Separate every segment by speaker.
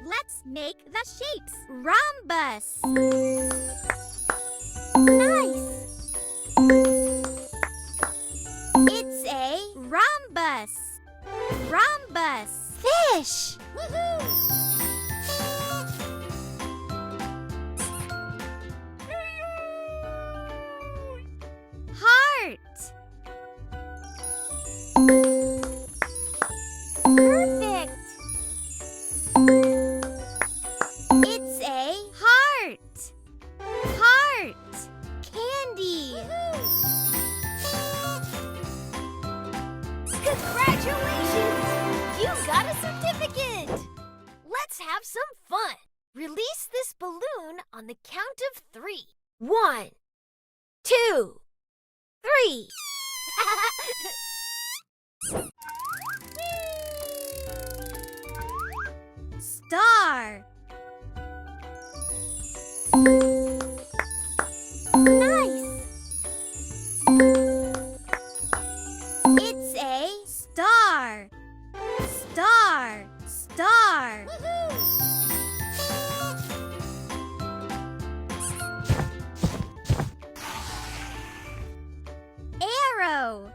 Speaker 1: Let's make the shapes. Rhombus. Nice. It's a rhombus. Rhombus. Fish. Woohoo! Heart. Perfect. It's a heart. Heart. Candy.
Speaker 2: Congratulations! You got a certificate! Let's have some fun. Release this balloon on the count of 3. 1, 2, 3.
Speaker 1: Star. Nice. It's a star. Star. Star. Arrow.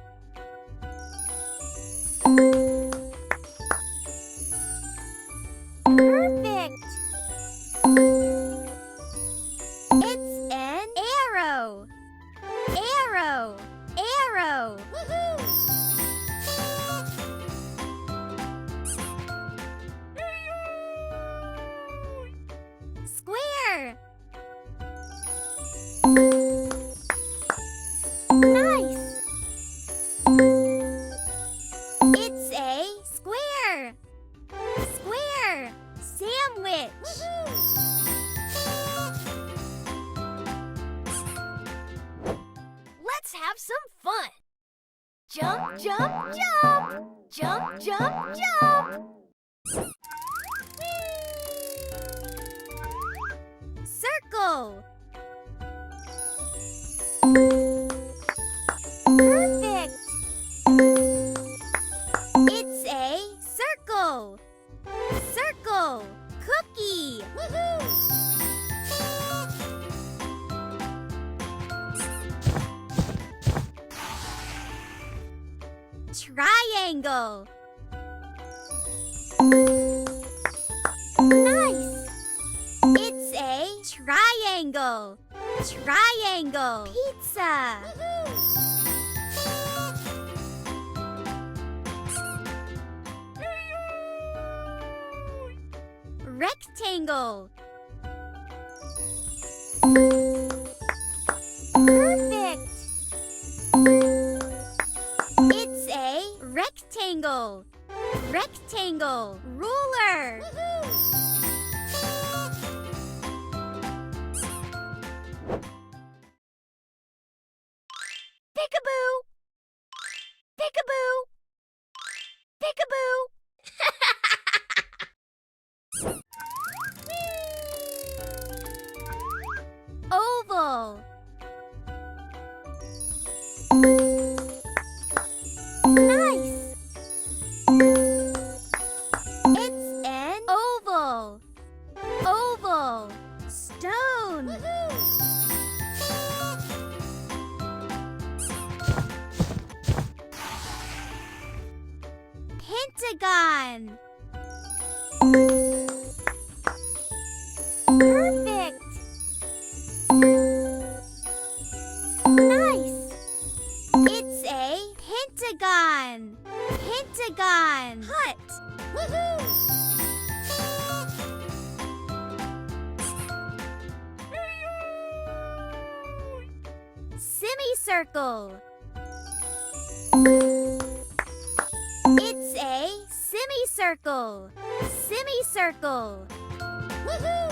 Speaker 1: Perfect. It's an arrow. Arrow. Arrow. Square. Nice. It's a square. Square. Sandwich.
Speaker 2: Let's have some fun. Jump, jump, jump. Jump, jump, jump.
Speaker 1: Circle. Perfect. It's a circle. Circle. Cookie. Triangle. Nice. It's a triangle. Triangle. Pizza. Rectangle. Perfect. It's a rectangle. Rectangle. Ruler.
Speaker 2: Peekaboo. Peekaboo. Peekaboo.
Speaker 1: Oval. Nice. It's an oval. Oval. Stone. Pentagon. Perfect. Nice. It's a pentagon. Pentagon. Hut. Semicircle. It's a semicircle. Semicircle. Woohoo!